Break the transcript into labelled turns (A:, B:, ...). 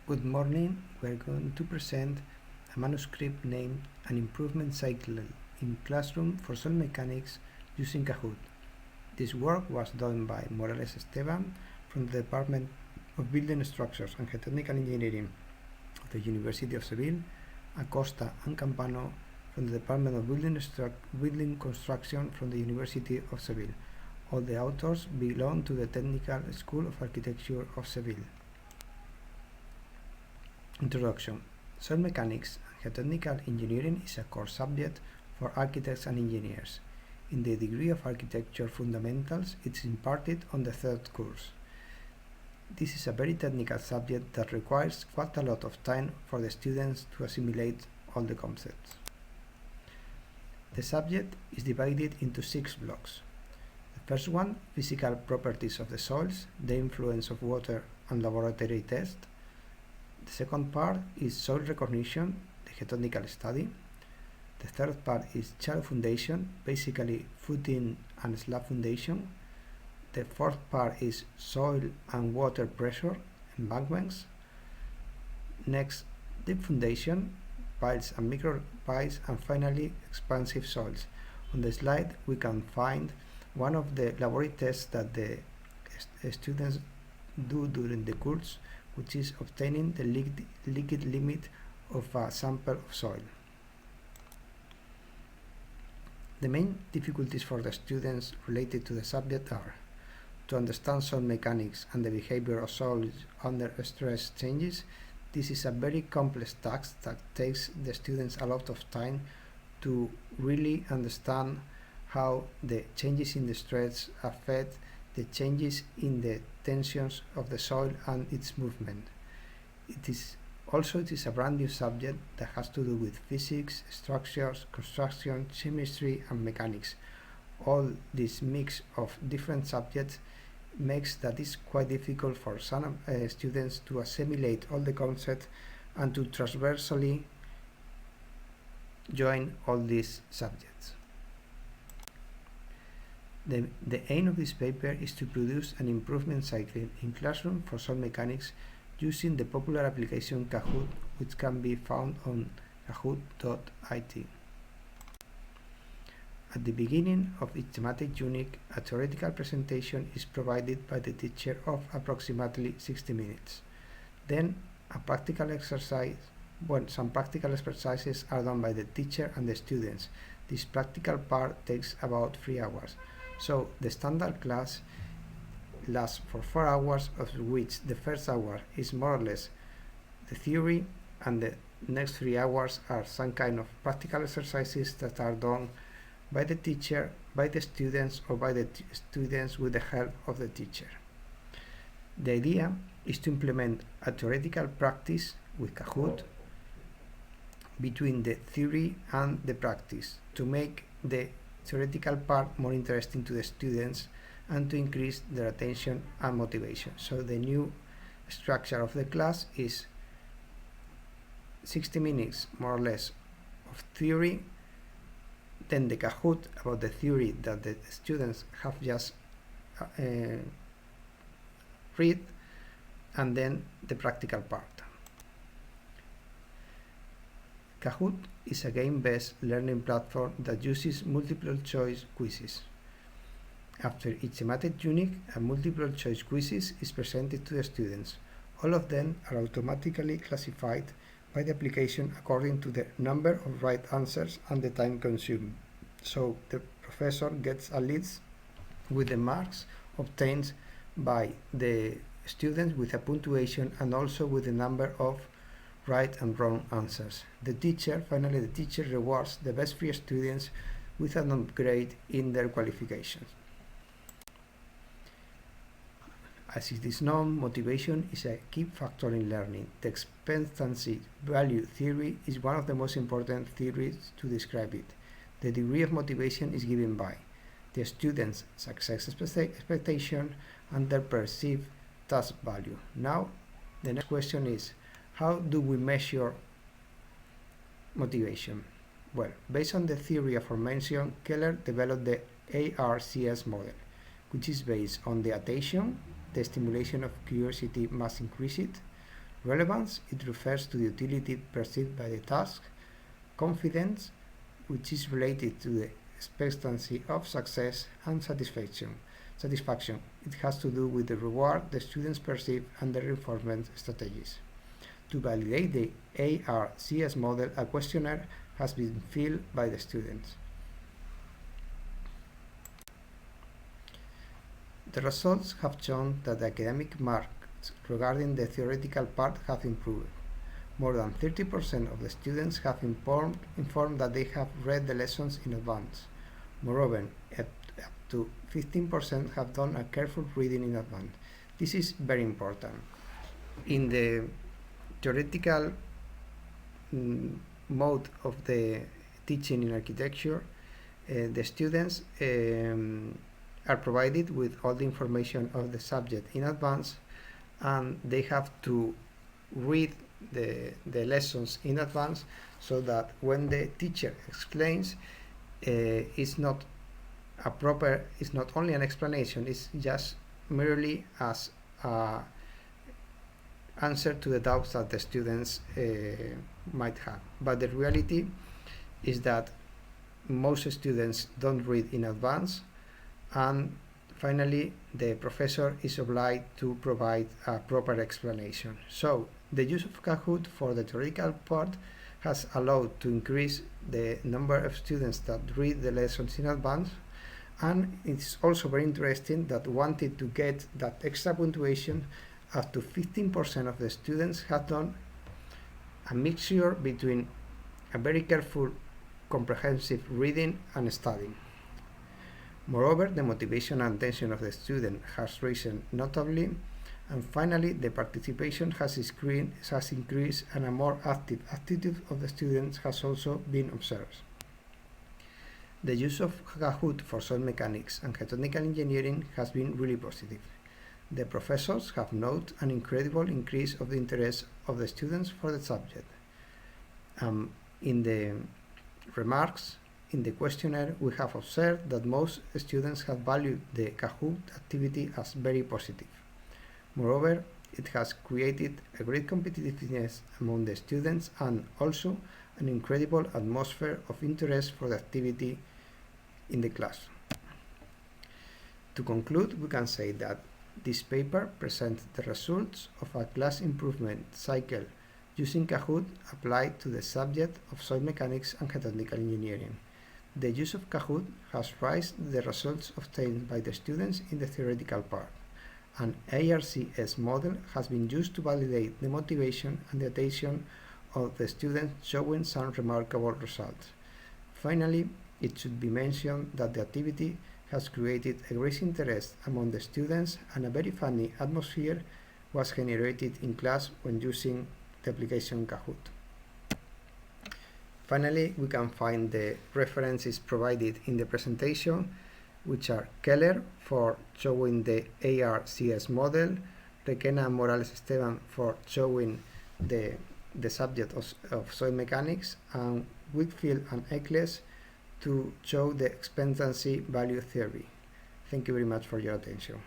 A: Good morning. We are going to present a manuscript named An Improvement Cycle in Classroom for Soil Mechanics using Kahoot. This work was done by Morales-Esteban from the Department of Building Structures and Geotechnical Engineering of the University of Seville, Acosta and Campano from the Department of Building Construction from the University of Seville. All the authors belong to the Technical School of Architecture of Seville. Introduction. Soil mechanics and geotechnical engineering is a core subject for architects and engineers. In the degree of architecture fundamentals, it is imparted on the third course. This is a very technical subject that requires quite a lot of time for the students to assimilate all the concepts. The subject is divided into 6 blocks. The first one, physical properties of the soils, the influence of water and laboratory tests. The second part is soil recognition, the geotechnical study. The third part is shallow foundation, basically footing and slab foundation. The fourth part is soil and water pressure, embankments. Next, deep foundation, piles and micro piles, and finally expansive soils. On the slide we can find one of the laboratory tests that the students do during the course, which is obtaining the liquid limit of a sample of soil. The main difficulties for the students related to the subject are to understand soil mechanics and the behavior of soils under stress changes. This is a very complex task that takes the students a lot of time to really understand how the changes in the stress affect the changes in the tensions of the soil and its movement. It is a brand new subject that has to do with physics, structures, construction, chemistry and mechanics. All this mix of different subjects makes that it's quite difficult for some students to assimilate all the concepts and to transversally join all these subjects. The aim of this paper is to produce an improvement cycle in classroom for soil mechanics using the popular application Kahoot, which can be found on kahoot.it. At the beginning of each thematic unit, a theoretical presentation is provided by the teacher of approximately 60 minutes. Then some practical exercises are done by the teacher and the students. This practical part takes about 3 hours. So the standard class lasts for 4 hours, of which the first hour is more or less the theory, and the next 3 hours are some kind of practical exercises that are done by the teacher, by the students, or by the students with the help of the teacher. The idea is to implement a theoretical practice with Kahoot between the theory and the practice to make the theoretical part more interesting to the students and to increase their attention and motivation. So the new structure of the class is 60 minutes more or less of theory, then the Kahoot about the theory that the students have just read, and then the practical part. Kahoot is a game-based learning platform that uses multiple-choice quizzes. After each thematic unit, a multiple-choice quizzes is presented to the students. All of them are automatically classified by the application according to the number of right answers and the time consumed. So the professor gets a list with the marks obtained by the students with a punctuation and also with the number of right and wrong answers. Finally the teacher rewards the best 3 students with an upgrade in their qualifications. As it is known, motivation is a key factor in learning. The expectancy value theory is one of the most important theories to describe it. The degree of motivation is given by the student's success expectation and their perceived task value. Now, the next question is, how do we measure motivation? Well, based on the theory aforementioned, Keller developed the ARCS model, which is based on the attention, the stimulation of curiosity must increase it, Relevance, it refers to the utility perceived by the task. Confidence, which is related to the expectancy of success. And satisfaction, it has to do with the reward the students perceive and the reinforcement strategies. To validate the ARCS model, a questionnaire has been filled by the students. The results have shown that the academic marks regarding the theoretical part have improved. More than 30% of the students have informed that they have read the lessons in advance. Moreover, up to 15% have done a careful reading in advance. This is very important. In the theoretical mode of the teaching in architecture, the students are provided with all the information of the subject in advance, and they have to read the lessons in advance, so that when the teacher explains, it's not only an explanation, it's just merely as an answer to the doubts that the students might have. But the reality is that most students don't read in advance, and finally the professor is obliged to provide a proper explanation. So the use of Kahoot for the theoretical part has allowed to increase the number of students that read the lessons in advance, and it's also very interesting that wanted to get that extra punctuation, up to 15% of the students have done a mixture between a very careful, comprehensive reading and studying. Moreover, the motivation and attention of the student has risen notably, and finally the participation has increased, and a more active attitude of the students has also been observed. The use of Kahoot for soil mechanics and geotechnical engineering has been really positive. The professors have noted an incredible increase of the interest of the students for the subject. In the remarks in the questionnaire, we have observed that most students have valued the Kahoot activity as very positive. Moreover, it has created a great competitiveness among the students, and also an incredible atmosphere of interest for the activity in the class. To conclude, we can say that this paper presents the results of a class improvement cycle using Kahoot applied to the subject of soil mechanics and geotechnical engineering. The use of Kahoot has raised the results obtained by the students in the theoretical part. An ARCS model has been used to validate the motivation and the attention of the students, showing some remarkable results. Finally, it should be mentioned that the activity has created a great interest among the students, and a very funny atmosphere was generated in class when using the application Kahoot. Finally, we can find the references provided in the presentation, which are Keller for showing the ARCS model, Requena and Morales-Esteban for showing the subject of soil mechanics, and Whitfield and Eccles to show the expectancy value theory. Thank you very much for your attention.